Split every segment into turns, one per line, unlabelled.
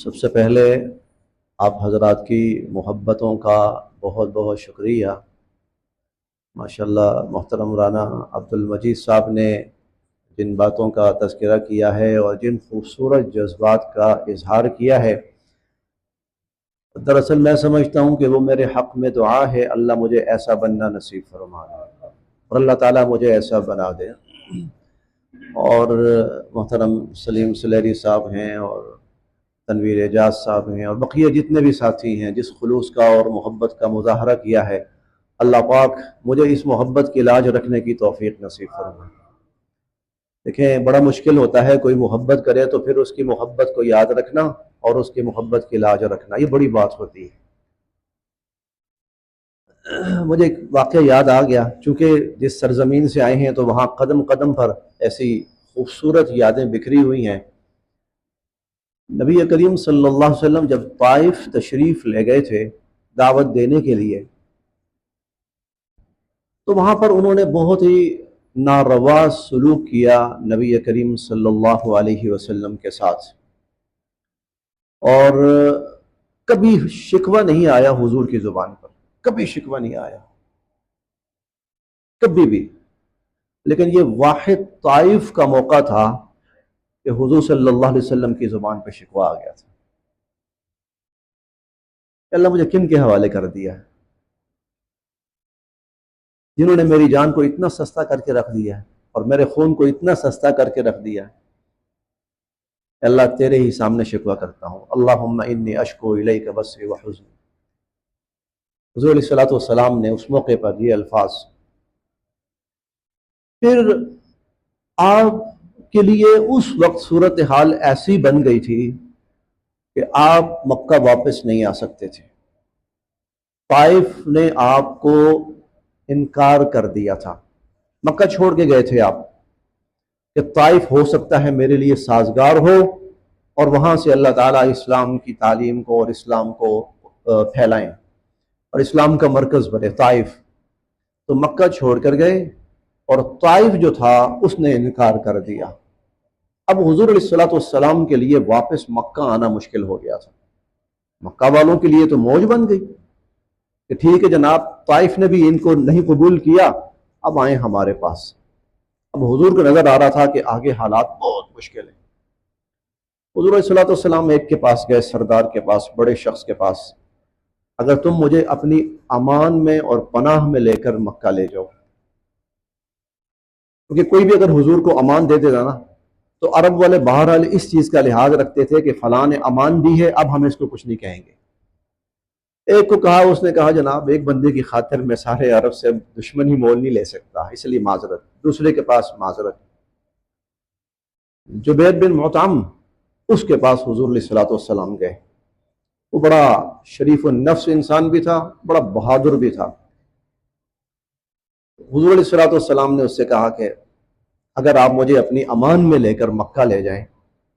سب سے پہلے آپ حضرات کی محبتوں کا بہت بہت شکریہ۔ ماشاءاللہ محترم رانا عبد المجید صاحب نے جن باتوں کا تذکرہ کیا ہے اور جن خوبصورت جذبات کا اظہار کیا ہے، دراصل میں سمجھتا ہوں کہ وہ میرے حق میں دعا ہے، اللہ مجھے ایسا بننا نصیب فرمائے اور اللہ تعالیٰ مجھے ایسا بنا دے۔ اور محترم سلیم سلیری صاحب ہیں اور تنویر اعجاز صاحب ہیں اور بقیہ جتنے بھی ساتھی ہیں، جس خلوص کا اور محبت کا مظاہرہ کیا ہے، اللہ پاک مجھے اس محبت کی لاج رکھنے کی توفیق نصیب فرمائے۔ دیکھیں، بڑا مشکل ہوتا ہے کوئی محبت کرے تو پھر اس کی محبت کو یاد رکھنا اور اس کی محبت کی لاج رکھنا، یہ بڑی بات ہوتی ہے۔ مجھے ایک واقعہ یاد آ گیا، چونکہ جس سرزمین سے آئے ہیں تو وہاں قدم قدم پر ایسی خوبصورت یادیں بکھری ہوئی ہیں۔ نبی کریم صلی اللہ علیہ وسلم جب طائف تشریف لے گئے تھے دعوت دینے کے لیے، تو وہاں پر انہوں نے بہت ہی ناروا سلوک کیا نبی کریم صلی اللہ علیہ وسلم کے ساتھ، اور کبھی شکوہ نہیں آیا حضور کی زبان پر، کبھی شکوہ نہیں آیا، کبھی بھی۔ لیکن یہ واحد طائف کا موقع تھا کہ حضور صلی اللہ علیہ وسلم کی زبان پہ شکوہ آ گیا تھا۔ اللہ مجھے کن کے حوالے کر دیا ہے، جنہوں نے میری جان کو اتنا سستا کر کے رکھ دیا ہے اور میرے خون کو اتنا سستا کر کے رکھ دیا ہے۔ اللہ تیرے ہی سامنے شکوہ کرتا ہوں، اللہم انی اشکو الیک بثی وحزن۔ حضور علیہ الصلوۃ والسلام نے اس موقع پر یہ الفاظ۔ پھر آپ کے لیے اس وقت صورتحال ایسی بن گئی تھی کہ آپ مکہ واپس نہیں آ سکتے تھے۔ طائف نے آپ کو انکار کر دیا تھا، مکہ چھوڑ کے گئے تھے آپ کہ طائف ہو سکتا ہے میرے لیے سازگار ہو اور وہاں سے اللہ تعالیٰ اسلام کی تعلیم کو اور اسلام کو پھیلائیں اور اسلام کا مرکز بنے طائف۔ تو مکہ چھوڑ کر گئے اور طائف جو تھا اس نے انکار کر دیا۔ اب حضور علیہ الصلوۃ والسلام کے لیے واپس مکہ آنا مشکل ہو گیا تھا۔ مکہ والوں کے لیے تو موج بن گئی کہ ٹھیک ہے جناب، طائف نے بھی ان کو نہیں قبول کیا، اب آئیں ہمارے پاس۔ اب حضور کو نظر آ رہا تھا کہ آگے حالات بہت مشکل ہیں۔ حضور علیہ الصلوۃ والسلام ایک کے پاس گئے، سردار کے پاس، بڑے شخص کے پاس، اگر تم مجھے اپنی امان میں اور پناہ میں لے کر مکہ لے جاؤ، کیونکہ کوئی بھی اگر حضور کو امان دے دیتا نا تو عرب والے بہرحال اس چیز کا لحاظ رکھتے تھے کہ فلاں نے امان دی ہے، اب ہم اس کو کچھ نہیں کہیں گے۔ ایک کو کہا، اس نے کہا جناب ایک بندے کی خاطر میں سارے عرب سے دشمنی مول نہیں لے سکتا، اس لیے معذرت۔ دوسرے کے پاس معذرت، جبیر بن مطعم، اس کے پاس حضور علیہ الصلوۃ والسلام گئے۔ وہ بڑا شریف النفس انسان بھی تھا، بڑا بہادر بھی تھا۔ حضور علیہ الصلوۃ والسلام نے اس سے کہا کہ اگر آپ مجھے اپنی امان میں لے کر مکہ لے جائیں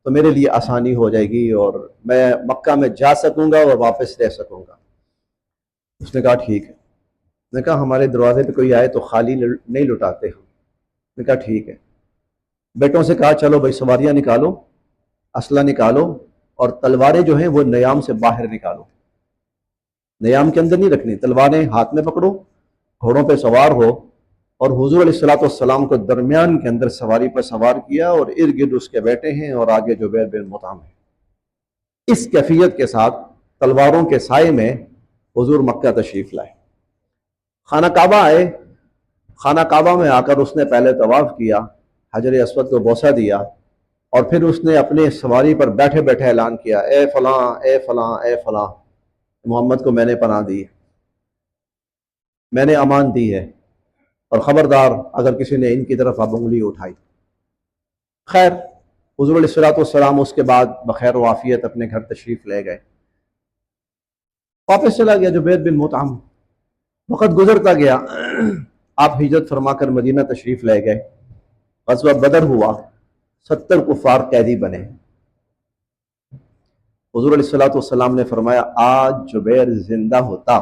تو میرے لیے آسانی ہو جائے گی اور میں مکہ میں جا سکوں گا اور واپس رہ سکوں گا۔ اس نے کہا ٹھیک ہے۔ نے کہا ہمارے دروازے پہ کوئی آئے تو خالی نہیں لٹاتے ہم۔ نے کہا ٹھیک ہے۔ بیٹوں سے کہا چلو بھائی سواریاں نکالو، اسلحہ نکالو اور تلواریں جو ہیں وہ نیام سے باہر نکالو، نیام کے اندر نہیں رکھنی، تلواریں ہاتھ میں پکڑو، گھوڑوں پہ سوار ہو، اور حضور علیہ الصلوۃ والسلام کو درمیان کے اندر سواری پر سوار کیا اور ارد گرد اس کے بیٹے ہیں اور آگے جبیر بن مطعم ہے۔ اس کیفیت کے ساتھ تلواروں کے سائے میں حضور مکہ تشریف لائے، خانہ کعبہ آئے۔ خانہ کعبہ میں آ کر اس نے پہلے طواف کیا، حجر اسود کو بوسہ دیا، اور پھر اس نے اپنے سواری پر بیٹھے بیٹھے اعلان کیا، اے فلاں اے فلاں اے فلاں، محمد کو میں نے پناہ دی ہے، میں نے امان دی ہے، اور خبردار اگر کسی نے ان کی طرف اب انگلی اٹھائی۔ خیر، حضور علیہ الصلوۃ والسلام اس کے بعد بخیر و عافیت اپنے گھر تشریف لے گئے۔ واپس چلا گیا جبیر بن مطعم۔ وقت گزرتا گیا، آپ ہجرت فرما کر مدینہ تشریف لے گئے۔ غزوہ بدر ہوا، 70 کفار قیدی بنے۔ حضور علیہ الصلوۃ والسلام نے فرمایا آج جبیر زندہ ہوتا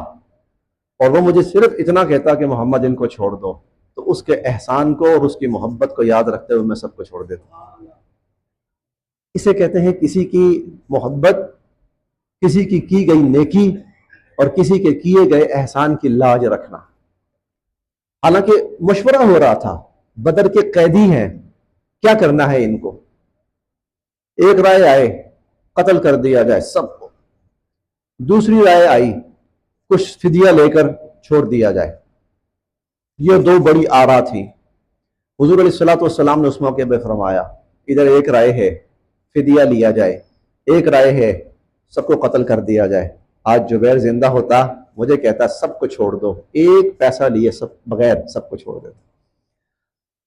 اور وہ مجھے صرف اتنا کہتا کہ محمد ان کو چھوڑ دو، تو اس کے احسان کو اور اس کی محبت کو یاد رکھتے ہوئے میں سب کو چھوڑ دیتا۔ اسے کہتے ہیں کسی کی محبت کسی کی گئی نیکی اور کسی کے کیے گئے احسان کی لاج رکھنا۔ حالانکہ مشورہ ہو رہا تھا، بدر کے قیدی ہیں، کیا کرنا ہے ان کو؟ ایک رائے آئے قتل کر دیا جائے سب کو، دوسری رائے آئی کچھ فدیہ لے کر چھوڑ دیا جائے۔ یہ دو بڑی آرا تھی۔ حضور علیہ الصلوۃ والسلام نے اس موقع پہ فرمایا ادھر ایک رائے ہے فدیہ لیا جائے، ایک رائے ہے سب کو قتل کر دیا جائے۔ آج زبیر زندہ ہوتا مجھے کہتا سب کو چھوڑ دو، ایک پیسہ لیے سب بغیر سب کو چھوڑ دیتا۔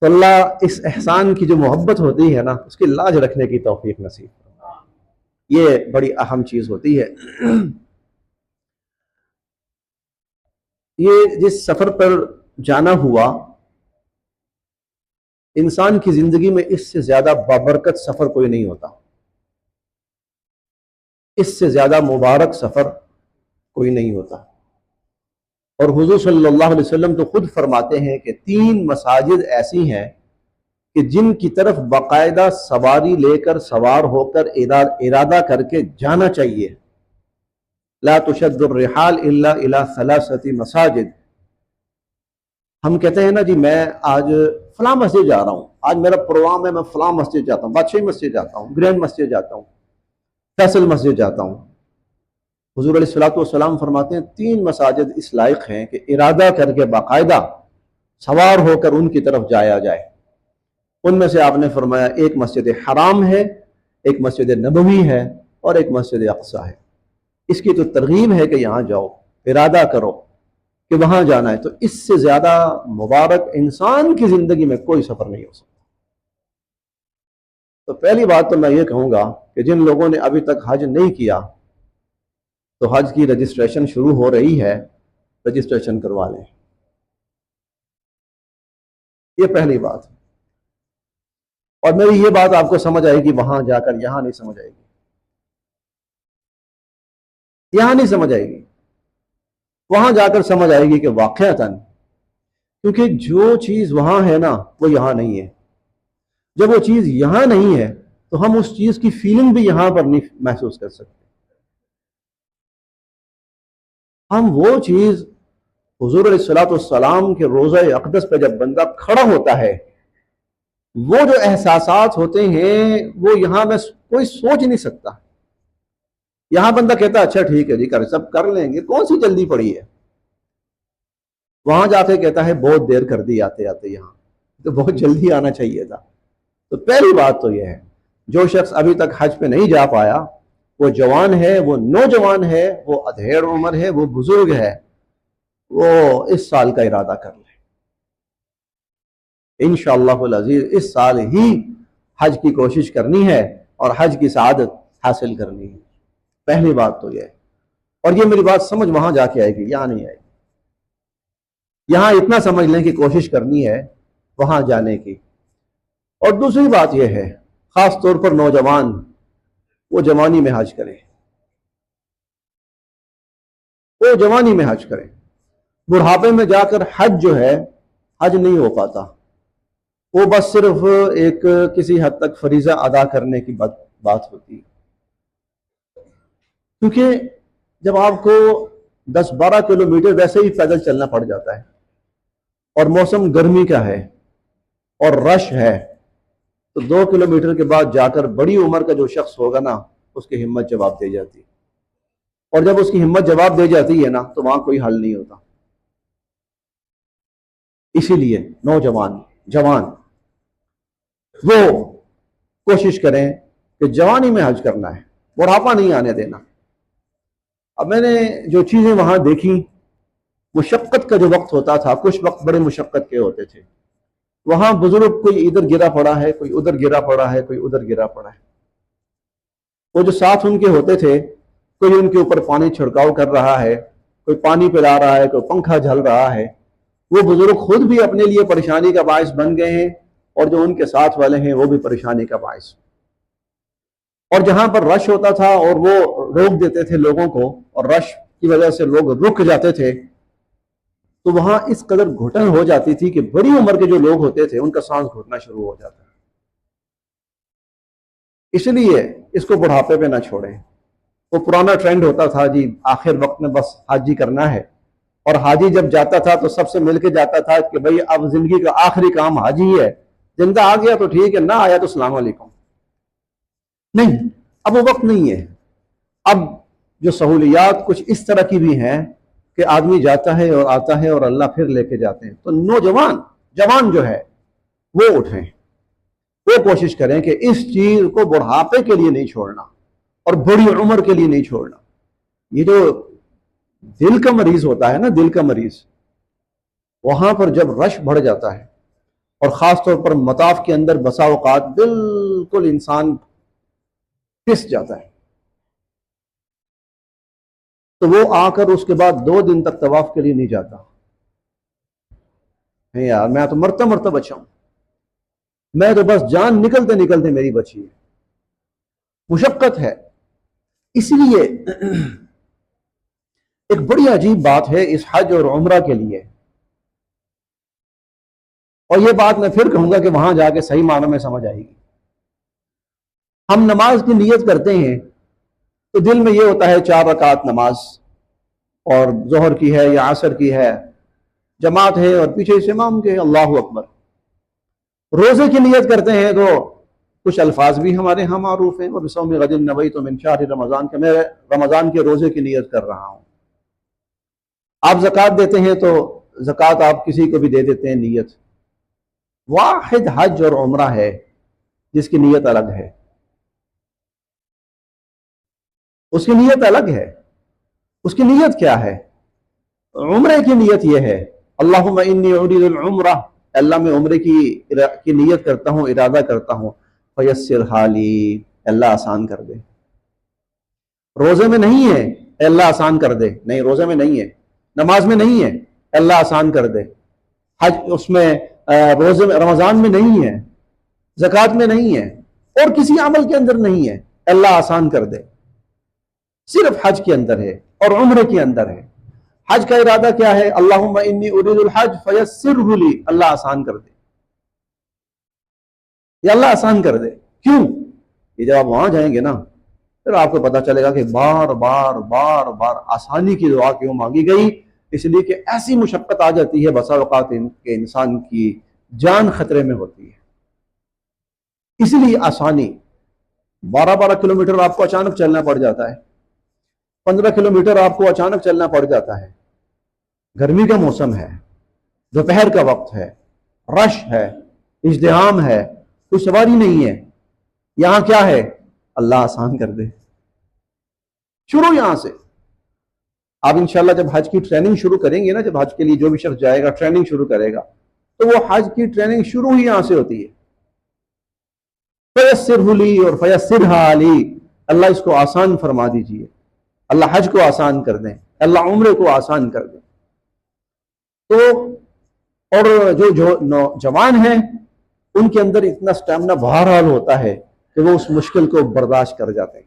تو اللہ اس احسان کی جو محبت ہوتی ہے نا، اس کی لاج رکھنے کی توفیق نصیب فرمائے۔ یہ بڑی اہم چیز ہوتی ہے۔ یہ جس سفر پر جانا ہوا، انسان کی زندگی میں اس سے زیادہ بابرکت سفر کوئی نہیں ہوتا، اس سے زیادہ مبارک سفر کوئی نہیں ہوتا۔ اور حضور صلی اللہ علیہ وسلم تو خود فرماتے ہیں کہ 3 مساجد ایسی ہیں کہ جن کی طرف باقاعدہ سواری لے کر سوار ہو کر ارادہ کر کے جانا چاہیے۔ لا تشد الرحال الا الى 3 مساجد۔ ہم کہتے ہیں نا جی میں آج فلاں مسجد جا رہا ہوں، آج میرا پروگرام ہے، میں فلاں مسجد جاتا ہوں، بادشاہی مسجد جاتا ہوں، گرینڈ مسجد جاتا ہوں، فیصل مسجد جاتا ہوں۔ حضور علیہ الصلوۃ والسلام فرماتے ہیں 3 مساجد اس لائق ہیں کہ ارادہ کر کے باقاعدہ سوار ہو کر ان کی طرف جایا جائے۔ ان میں سے آپ نے فرمایا ایک مسجد حرام ہے، ایک مسجد نبوی ہے اور ایک مسجد اقصی ہے۔ اس کی تو ترغیب ہے کہ یہاں جاؤ، ارادہ کرو کہ وہاں جانا ہے۔ تو اس سے زیادہ مبارک انسان کی زندگی میں کوئی سفر نہیں ہو سکتا۔ تو پہلی بات تو میں یہ کہوں گا کہ جن لوگوں نے ابھی تک حج نہیں کیا تو حج کی رجسٹریشن شروع ہو رہی ہے، رجسٹریشن کروا لیں۔ یہ پہلی بات۔ اور میری یہ بات آپ کو سمجھ آئے گی وہاں جا کر، یہاں نہیں سمجھ آئے گی، یہاں نہیں سمجھ آئے گی، وہاں جا کر سمجھ آئے گی کہ واقعتاً، کیونکہ جو چیز وہاں ہے نا وہ یہاں نہیں ہے۔ جب وہ چیز یہاں نہیں ہے تو ہم اس چیز کی فیلنگ بھی یہاں پر نہیں محسوس کر سکتے۔ ہم وہ چیز حضور علیہ الصلوۃ والسلام کے روضہ اقدس پہ جب بندہ کھڑا ہوتا ہے، وہ جو احساسات ہوتے ہیں وہ یہاں میں کوئی سوچ نہیں سکتا۔ یہاں بندہ کہتا اچھا ٹھیک ہے جی سب کر لیں گے، کون سی جلدی پڑی ہے۔ وہاں جا کے کہتا ہے بہت دیر کر دی آتے آتے، یہاں تو بہت جلدی آنا چاہیے تھا۔ تو پہلی بات تو یہ ہے، جو شخص ابھی تک حج پہ نہیں جا پایا، وہ جوان ہے، وہ نوجوان ہے، وہ ادھیڑ عمر ہے، وہ بزرگ ہے، وہ اس سال کا ارادہ کر لے۔ انشاءاللہ العزیز اس سال ہی حج کی کوشش کرنی ہے اور حج کی سعادت حاصل کرنی ہے۔ پہلی بات تو یہ ہے۔ اور یہ میری بات سمجھ وہاں جا کے آئے گی، یہاں نہیں آئے گی۔ یہاں اتنا سمجھ لیں کہ کوشش کرنی ہے وہاں جانے کی۔ اور دوسری بات یہ ہے، خاص طور پر نوجوان، وہ جوانی میں حج کریں، وہ جوانی میں حج کریں۔ بڑھاپے میں جا کر حج جو ہے حج نہیں ہو پاتا، وہ بس صرف ایک کسی حد تک فریضہ ادا کرنے کی بات ہوتی ہے۔ کیونکہ جب آپ کو 10-12 کلومیٹر ویسے ہی پیدل چلنا پڑ جاتا ہے اور موسم گرمی کا ہے اور رش ہے، تو 2 کلومیٹر کے بعد جا کر بڑی عمر کا جو شخص ہوگا نا، اس کی ہمت جواب دے جاتی ہے۔ اور جب اس کی ہمت جواب دے جاتی ہے نا تو وہاں کوئی حل نہیں ہوتا۔ اسی لیے نوجوان، جوان، وہ کوشش کریں کہ جوانی میں حج کرنا ہے، بڑھاپا نہیں آنے دینا۔ اب میں نے جو چیزیں وہاں دیکھی، مشقت کا جو وقت ہوتا تھا، کچھ وقت بڑے مشقت کے ہوتے تھے۔ وہاں بزرگ کوئی ادھر گرا پڑا ہے، کوئی ادھر گرا پڑا ہے، کوئی ادھر گرا پڑا ہے۔ وہ جو ساتھ ان کے ہوتے تھے، کوئی ان کے اوپر پانی چھڑکاؤ کر رہا ہے، کوئی پانی پلا رہا ہے، کوئی پنکھا جھل رہا ہے۔ وہ بزرگ خود بھی اپنے لیے پریشانی کا باعث بن گئے ہیں اور جو ان کے ساتھ والے ہیں وہ بھی پریشانی کا باعث۔ اور جہاں پر رش ہوتا تھا اور وہ روک دیتے تھے لوگوں کو، اور رش کی وجہ سے لوگ رک جاتے تھے، تو وہاں اس قدر گھٹن ہو جاتی تھی کہ بڑی عمر کے جو لوگ ہوتے تھے ان کا سانس گھٹنا شروع ہو جاتا ہے۔ اس لیے اس کو بڑھاپے پہ نہ چھوڑیں۔ وہ پرانا ٹرینڈ ہوتا تھا جی آخر وقت میں بس حاجی کرنا ہے، اور حاجی جب جاتا تھا تو سب سے مل کے جاتا تھا کہ بھئی اب زندگی کا آخری کام حاجی ہی ہے، زندہ آ گیا تو ٹھیک ہے، نہ آیا تو السلام علیکم۔ نہیں، اب وہ وقت نہیں ہے۔ اب جو سہولیات کچھ اس طرح کی بھی ہیں کہ آدمی جاتا ہے اور آتا ہے اور اللہ پھر لے کے جاتے ہیں، تو جوان جو ہے وہ اٹھیں، وہ کوشش کریں کہ اس چیز کو بڑھاپے کے لیے نہیں چھوڑنا اور بڑی عمر کے لیے نہیں چھوڑنا۔ یہ جو دل کا مریض ہوتا ہے نا، دل کا مریض، وہاں پر جب رش بڑھ جاتا ہے اور خاص طور پر مطاف کے اندر بسا اوقات بالکل انسان پس جاتا ہے، تو وہ آ کر اس کے بعد 2 دن تک طواف کے لیے نہیں جاتا۔ نہیں یار، میں تو مرتا مرتا بچا ہوں، میں تو بس جان نکلتے نکلتے میری بچی ہے۔ مشقت ہے۔ اس لیے ایک بڑی عجیب بات ہے اس حج اور عمرہ کے لیے، اور یہ بات میں پھر کہوں گا کہ وہاں جا کے صحیح معنوں میں سمجھ آئے گی۔ ہم نماز کی نیت کرتے ہیں تو دل میں یہ ہوتا ہے 4 رکعت نماز، اور ظہر کی ہے یا عصر کی ہے، جماعت ہے اور پیچھے سے امام کے اللہ اکبر۔ روزے کی نیت کرتے ہیں تو کچھ الفاظ بھی ہمارے ہاں معروف ہیں، وَبِصَوْمِ غَدٍ نَوَيْتُ مِنْ شَهْرِ رمضان، کہ میں رمضان کے روزے کی نیت کر رہا ہوں۔ آپ زکوٰۃ دیتے ہیں تو زکوٰۃ آپ کسی کو بھی دے دیتے ہیں نیت۔ واحد حج اور عمرہ ہے جس کی نیت الگ ہے، اس کی نیت الگ ہے۔ اس کی نیت کیا ہے؟ عمرے کی نیت یہ ہے، اللہم انی ارید العمرہ، اللہ میں عمرے کی نیت کرتا ہوں، ارادہ کرتا ہوں، فیسرھا لی، اللہ آسان کر دے۔ روزے میں نہیں ہے اے اللہ آسان کر دے، نہیں، روزے میں نہیں ہے، نماز میں نہیں ہے اللہ آسان کر دے، حج اس میں روزے میں رمضان میں نہیں ہے، زکوٰۃ میں نہیں ہے، اور کسی عمل کے اندر نہیں ہے اللہ آسان کر دے، صرف حج کے اندر ہے اور عمرے کے اندر ہے۔ حج کا ارادہ کیا ہے؟ اللہم انی ارید الحج فیسرہ لی، اللہ آسان کر دے، یا اللہ آسان کر دے۔ کیوں؟ یہ جب آپ وہاں جائیں گے نا پھر آپ کو پتا چلے گا کہ بار بار بار بار آسانی کی دعا کیوں مانگی گئی، اس لیے کہ ایسی مشقت آ جاتی ہے بسا اوقات کہ انسان کی جان خطرے میں ہوتی ہے، اس لیے آسانی۔ 12 کلومیٹر آپ کو اچانک چلنا پڑ جاتا ہے، 15 کلومیٹر آپ کو اچانک چلنا پڑ جاتا ہے، گرمی کا موسم ہے، دوپہر کا وقت ہے، رش ہے، ازدحام ہے، کوئی سواری نہیں ہے، یہاں کیا ہے؟ اللہ آسان کر دے۔ شروع یہاں سے۔ آپ انشاءاللہ جب حج کی ٹریننگ شروع کریں گے نا، جب حج کے لیے جو بھی شخص جائے گا ٹریننگ شروع کرے گا، تو وہ حج کی ٹریننگ شروع ہی یہاں سے ہوتی ہے۔ فیسرہ لی اور فیسرھا لی، اللہ اس کو آسان فرما دیجئے، اللہ حج کو آسان کر دیں، اللہ عمرے کو آسان کر دیں۔ تو اور جو نوجوان ہیں ان کے اندر اتنا سٹیمنا بہرحال ہوتا ہے کہ وہ اس مشکل کو برداشت کر جاتے ہیں۔